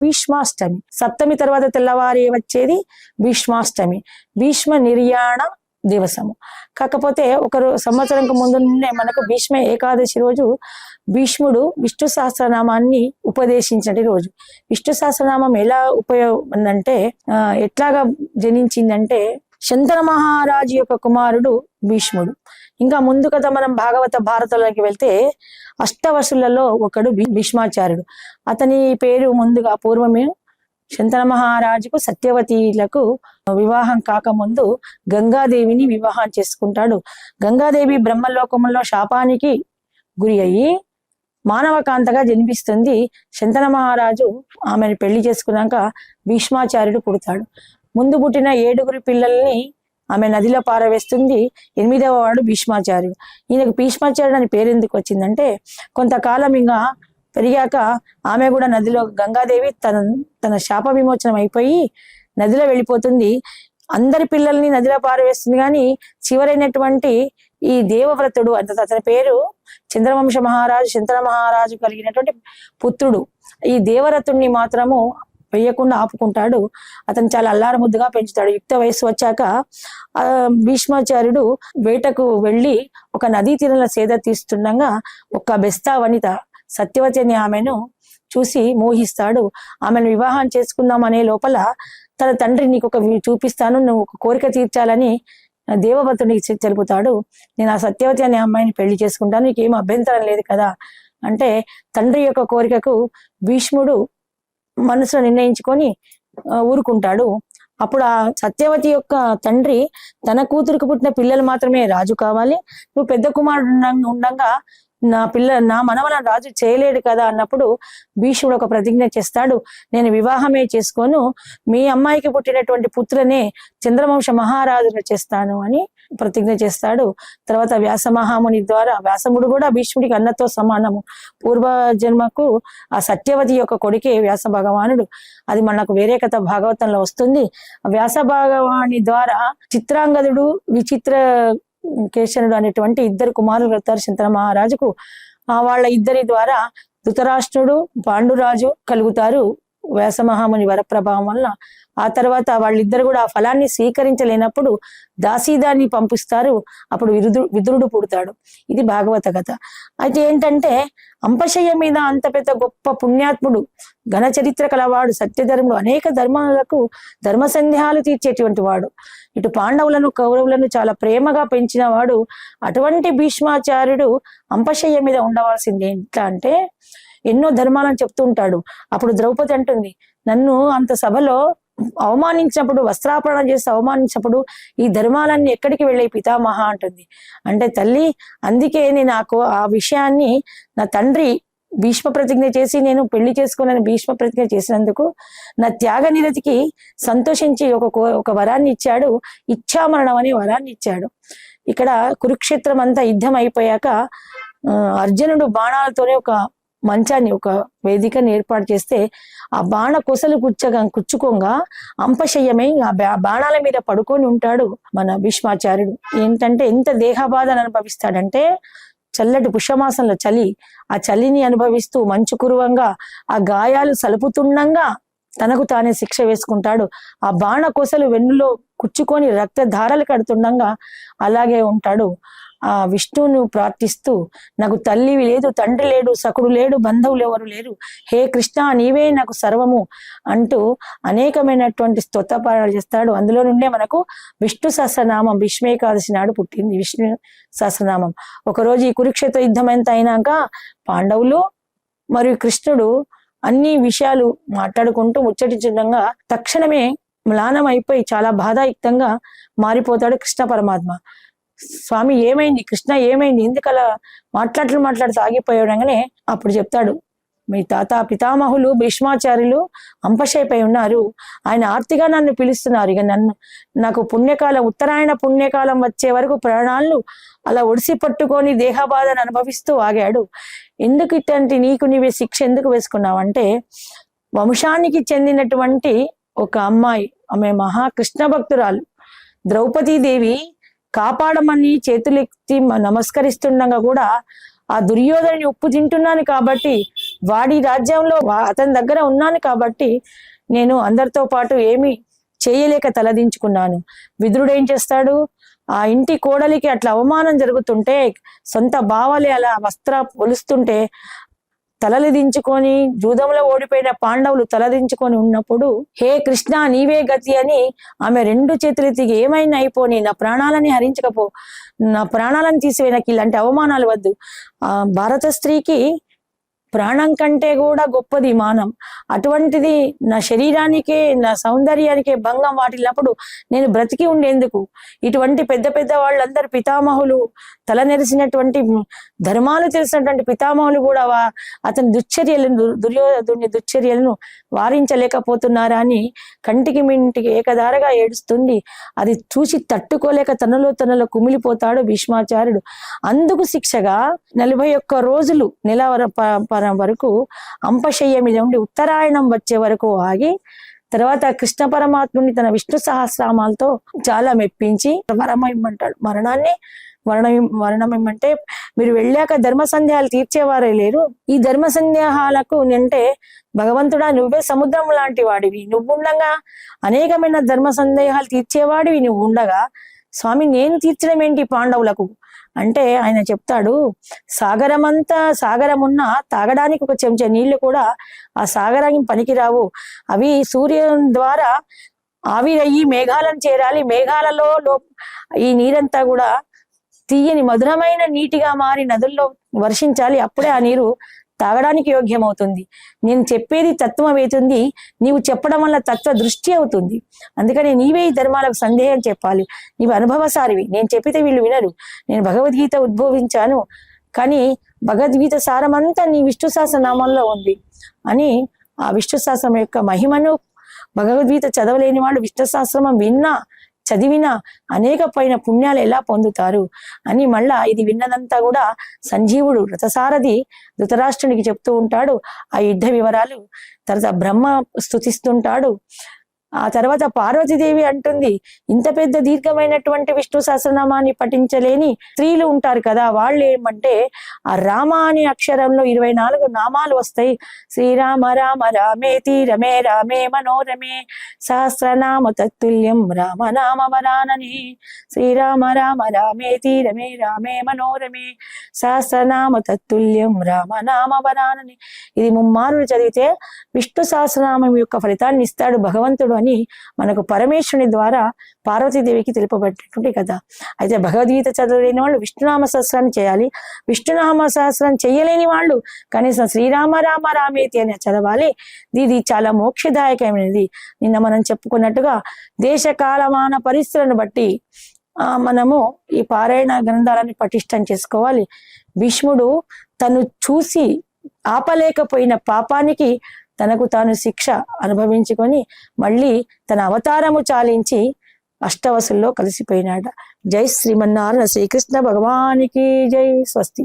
భీష్మాష్టమి. సప్తమి తర్వాత తెల్లవారి వచ్చేది భీష్మాష్టమి, భీష్మ నిర్యాణ దివసము. కాకపోతే ఒక సంవత్సరంకు ముందు నుండే మనకు భీష్మ ఏకాదశి రోజు భీష్ముడు విష్ణు సహస్రనామాన్ని ఉపదేశించే రోజు. విష్ణు సహస్రనామం ఎలా ఉపయోగంటే ఎట్లాగా జనించిందంటే శంతన మహారాజు యొక్క కుమారుడు భీష్ముడు. ఇంకా ముందు కథ మనం భారతంలోకి వెళ్తే అష్టవసులలో ఒకడు భీష్మాచార్యుడు. అతని పేరు ముందుగా పూర్వమే శంతన మహారాజుకు సత్యవతిలకు వివాహం కాకముందు గంగాదేవిని వివాహం చేసుకుంటాడు. గంగాదేవి బ్రహ్మలోకంలో శాపానికి గురి అయ్యి మానవకాంతగా జన్మిస్తుంది. శంతన మహారాజు ఆమెను పెళ్లి చేసుకున్నాక భీష్మాచార్యుడు పుడతాడు. ముందు పుట్టిన 7 పిల్లల్ని ఆమె నదిలో పారవేస్తుంది. 8వ వాడు భీష్మాచార్యుడు. ఈయనకు భీష్మాచార్యుడు అని పేరు ఎందుకు వచ్చిందంటే కొంతకాలం ఇంకా పెరిగాక ఆమె కూడా నదిలో గంగాదేవి తన శాప విమోచనం అయిపోయి నదిలో వెళ్ళిపోతుంది. అందరి పిల్లల్ని నదిలో పారవేస్తుంది. కానీ చివరైనటువంటి ఈ దేవవ్రతుడు అతని పేరు చంద్రవంశ మహారాజు శంతన మహారాజు కలిగినటువంటి పుత్రుడు. ఈ దేవరథుణ్ణి మాత్రము వేయకుండా ఆపుకుంటాడు. అతను చాలా అల్లారముద్దుగా పెంచుతాడు. యుక్త వయసు వచ్చాక భీష్మాచార్యుడు వేటకు వెళ్ళి ఒక నదీ తీరంలో సేద తీస్తుండగా ఒక బెస్తా వనిత సత్యవతి అని ఆమెను చూసి మోహిస్తాడు. ఆమెను వివాహం చేసుకుందాం అనే లోపల తన తండ్రి నీకు ఒక చూపిస్తాను, నువ్వు ఒక కోరిక తీర్చాలని దేవవ్రతునికి తెలుపుతాడు. నేను ఆ సత్యవతి అనే అమ్మాయిని పెళ్లి చేసుకుంటాను, నీకేం అభ్యంతరం లేదు కదా అంటే తండ్రి యొక్క కోరికకు భీష్ముడు మనసులో నిర్ణయించుకొని ఊరుకుంటాడు. అప్పుడు ఆ సత్యవతి యొక్క తండ్రి తన కూతురికి పుట్టిన పిల్లలు మాత్రమే రాజు కావాలి, నువ్వు పెద్ద కుమారుడు ఉండగా నా మనవన రాజు చేయలేడు కదా అన్నప్పుడు భీష్ముడు ఒక ప్రతిజ్ఞ చేస్తాడు. నేను వివాహమే చేసుకోను, మీ అమ్మాయికి పుట్టినటువంటి పుత్రనే చంద్రవంశ మహారాజును చేస్తాను అని ప్రతిజ్ఞ చేస్తాడు. తర్వాత వ్యాస మహాముని ద్వారా వ్యాసముడు కూడా భీష్ముడికి అన్నతో సమానము. పూర్వజన్మకు ఆ సత్యవతి యొక్క కొడుకే వ్యాస భగవానుడు. అది మనకు వేరే కథ భాగవతంలో వస్తుంది. వ్యాస భగవాని ద్వారా చిత్రాంగదుడు విచిత్ర కేశనుడు అనేటువంటి 2 కుమారులు అవుతారు శంతన మహారాజుకు. వాళ్ళ ఇద్దరి ద్వారా ధృతరాష్ట్రుడు పాండురాజు కలుగుతారు వ్యాస మహాముని వరప్రభావం వల్ల. ఆ తర్వాత వాళ్ళిద్దరు కూడా ఆ ఫలాన్ని స్వీకరించలేనప్పుడు దాసీదాన్ని పంపిస్తారు. అప్పుడు విదురుడు పుడతాడు. ఇది భాగవత కథ. అయితే ఏంటంటే అంపశయ్య మీద అంత పెద్ద గొప్ప పుణ్యాత్ముడు, ఘన చరిత్ర కలవాడు, సత్యధర్ముడు, అనేక ధర్మాలకు ధర్మ సందేహాలు తీర్చేటువంటి వాడు, ఇటు పాండవులను కౌరవులను చాలా ప్రేమగా పెంచిన వాడు. అటువంటి భీష్మాచార్యుడు అంపశయ్య మీద ఉండవలసింది ఎట్లా అంటే ఎన్నో ధర్మాలను చెప్తూ ఉంటాడు. అప్పుడు ద్రౌపది అంటుంది, నన్ను అంత సభలో అవమానించినప్పుడు, వస్త్రాపరణ చేసి అవమానించినప్పుడు ఈ ధర్మాలన్నీ ఎక్కడికి వెళ్ళే పితామహ అంటుంది. అంటే తల్లి, అందుకే నేను ఆ విషయాన్ని నా తండ్రి భీష్మ ప్రతిజ్ఞ చేసి నేను పెళ్లి చేసుకోనని భీష్మ ప్రతిజ్ఞ చేసినందుకు నా త్యాగ నిరతికి సంతోషించి ఒక వరాన్ని ఇచ్చాడు. ఇచ్ఛామరణం అనే వరాన్ని ఇచ్చాడు. ఇక్కడ కురుక్షేత్రం అంతా యుద్ధం అయిపోయాక అర్జునుడు బాణాలతోనే ఒక మంచాన్ని, ఒక వేదికని ఏర్పాటు చేస్తే ఆ బాణ కొసలు కుచ్చుకోగా అంపశయ్యమై ఆ బాణాల మీద పడుకొని ఉంటాడు మన భీష్మాచార్యుడు. ఏంటంటే ఎంత దేహబాధను అనుభవిస్తాడంటే చల్లటి పుష్యమాసంలో చలి, ఆ చలిని అనుభవిస్తూ మంచు కురువంగా ఆ గాయాలు సలుపుతుండగా తనకు తానే శిక్ష వేసుకుంటాడు. ఆ బాణ కొసలు వెన్నులో కుచ్చుకొని రక్తధారలు కడుతుండగా అలాగే ఉంటాడు. ఆ విష్ణువును ప్రార్థిస్తూ నాకు తల్లి లేదు, తండ్రి లేడు, సకుడు లేడు, బంధువులు ఎవరు లేరు, హే కృష్ణ నీవే నాకు సర్వము అంటూ అనేకమైనటువంటి స్తోత్రపారాయణలు చేస్తాడు. అందులో నుండే మనకు విష్ణు సహస్రనామం భీష్మేకాదశి నాడు పుట్టింది విష్ణు సహస్రనామం. ఒకరోజు ఈ కురుక్షేత్ర యుద్ధం ఎంత అయినాక పాండవులు మరియు కృష్ణుడు అన్ని విషయాలు మాట్లాడుకుంటూ ముచ్చటించడంగా తక్షణమే మ్లానం అయిపోయి చాలా బాధాయుక్తంగా మారిపోతాడు కృష్ణ పరమాత్మ. స్వామి ఏమైంది, కృష్ణ ఏమైంది, ఎందుకలా మాట్లాడుతూ ఆగిపోయాడగానే అప్పుడు చెప్తాడు, మీ తాత పితామహులు భీష్మాచార్యులు అంపశయ్యపై ఉన్నారు, ఆయన ఆర్తిగా నన్ను పిలుస్తున్నారు. ఇక నాకు పుణ్యకాలం, ఉత్తరాయణ పుణ్యకాలం వచ్చే వరకు ప్రాణాలను అలా ఒడిసి పట్టుకొని దేహబాధను అనుభవిస్తూ ఆగాడు. ఎందుకు ఇట్లాంటి నీకు నీవే శిక్ష ఎందుకు వేసుకున్నావు అంటే, వంశానికి చెందినటువంటి ఒక అమ్మాయి, ఆమె మహాకృష్ణ భక్తురాలు ద్రౌపదీదేవి కాపాడమని చేతులెత్తి నమస్కరిస్తుండగా కూడా ఆ దుర్యోధనుని ఉప్పు తింటున్నాను కాబట్టి వాడి రాజ్యంలో అతని దగ్గర ఉన్నాను కాబట్టి నేను అందరితో పాటు ఏమి చేయలేక తలదించుకున్నాను. విదురుడు ఏం చేస్తాడు, ఆ ఇంటి కోడలికి అట్లా అవమానం జరుగుతుంటే, సొంత బావలే అలా వస్త్ర పొలుస్తుంటే తలలు దించుకొని, జూదంలో ఓడిపోయిన పాండవులు తలదించుకొని ఉన్నప్పుడు, హే కృష్ణ నీవే గతి అని ఆమె 2 చేతులు తిరిగి ఏమైనా అయిపోని, నా ప్రాణాలని హరించకపో, నా ప్రాణాలను తీసివే, నాకు ఇలాంటి అవమానాలు వద్దు. భారత స్త్రీకి ప్రాణం కంటే కూడా గొప్పది మానం. అటువంటిది నా శరీరానికే, నా సౌందర్యానికే భంగం వాటిల్లినప్పుడు నేను బ్రతికి ఉండేందుకు? ఇటువంటి పెద్ద పెద్ద వాళ్ళందరూ పితామహులు, తల నెరిసినటువంటి ధర్మాలు తెలిసినటువంటి పితామహులు కూడా అతని దుశ్చర్యలను, దుర్యోధనుని దుశ్చర్యలను వారించలేకపోతున్నారా అని కంటికి మింటికి ఏకధారగా ఏడుస్తుంది. అది చూసి తట్టుకోలేక తనలో కుమిలిపోతాడు భీష్మాచార్యుడు. అందుకు శిక్షగా 41 రోజులు నెల వరకు అంపశయ్య మీద ఉండి ఉత్తరాయణం వచ్చే వరకు ఆగి, తర్వాత కృష్ణ పరమాత్ముని తన విష్ణు సహస్రామాలతో చాలా మెప్పించి మరణమిమ్మంటాడు. మరణమిమ్మంటే మీరు వెళ్ళాక ధర్మ సందేహాలు తీర్చేవారే లేరు. ఈ ధర్మ సందేహాలకు అంటే భగవంతుడా నువ్వే సముద్రం లాంటి వాడివి, నువ్వుండగా అనేకమైన ధర్మ సందేహాలు తీర్చేవాడివి నువ్వు ఉండగా స్వామి నేను తీర్చడం ఏంటి పాండవులకు అంటే ఆయన చెప్తాడు, సాగరం ఉన్నా తాగడానికి ఒక చెంచా నీళ్లు కూడా ఆ సాగరానికి పనికిరావు. అవి సూర్యుని ద్వారా ఆవిరయ్యి మేఘాలను చేరాలి. మేఘాలలో ఈ నీరంతా కూడా తీయని మధురమైన నీటిగా మారి నదుల్లో వర్షించాలి. అప్పుడే ఆ నీరు తాగడానికి యోగ్యమవుతుంది. నేను చెప్పేది తత్వం అవుతుంది, నీవు చెప్పడం వల్ల తత్వ దృష్టి అవుతుంది. అందుకని నీవే ఈ ధర్మాలకు సందేహం చెప్పాలి. నీవు అనుభవసారివి, నేను చెప్పితే వీళ్ళు వినరు. నేను భగవద్గీత ఉద్భవించాను, కానీ భగవద్గీత సారమంతా నీ విష్ణు సహస్రనామంలో ఉంది అని ఆ విష్ణు సహస్రం యొక్క మహిమను భగవద్గీత చదవలేని వాళ్ళు విష్ణు సహస్రనామం విన్నా చదివినా అనేక పైన పుణ్యాలు ఎలా పొందుతారు అని మళ్ళా ఇది విన్నదంతా కూడా సంజీవుడు రథసారథి ధృతరాష్ట్రునికి చెప్తూ ఉంటాడు. ఆ యుద్ధ వివరాలు తర్వాత బ్రహ్మ స్తుతిస్తుంటాడు. ఆ తర్వాత పార్వతీదేవి అంటుంది, ఇంత పెద్ద దీర్ఘమైనటువంటి విష్ణు సహస్రనామాన్ని పఠించలేని స్త్రీలు ఉంటారు కదా, వాళ్ళు ఏమంటే ఆ రామ అనే అక్షరంలో 24 నామాలు వస్తాయి. శ్రీరామ రామ రామేతి రమే రామే మనోరమే సహస్రనామ తత్తుల్యం రామనామ వరానని. శ్రీరామ రామ రామేతి రమే రామే మనోరమే సహస్రనామ తత్తుల్యం రామనామ వరానని. ఇది ముమ్మారులు చదివితే విష్ణు సహస్రనామం యొక్క ఫలితాన్ని ఇస్తాడు భగవంతుడు అని మనకు పరమేశ్వరుని ద్వారా పార్వతీదేవికి తెలుపబడినటువంటి కథ. అయితే భగవద్గీత చదవలేని వాళ్ళు విష్ణునామ సహస్రాన్ని చేయాలి. విష్ణునామ సహస్రం చేయలేని వాళ్ళు కనీసం శ్రీరామ రామ రామేతి అని చదవాలి. ఇది చాలా మోక్షదాయకమైనది. నిన్న మనం చెప్పుకున్నట్టుగా దేశ కాలమాన పరిస్థితులను బట్టి మనము ఈ పారాయణ గ్రంథాలని పటిష్టం చేసుకోవాలి. భీష్ముడు తను చూసి ఆపలేకపోయిన పాపానికి తనకు తాను శిక్ష అనుభవించుకొని మళ్ళీ తన అవతారము చాలించి అష్టవసుల్లో కలిసిపోయినాడ. జై శ్రీమన్నారాయణ శ్రీకృష్ణ భగవానికి జై. స్వస్తి.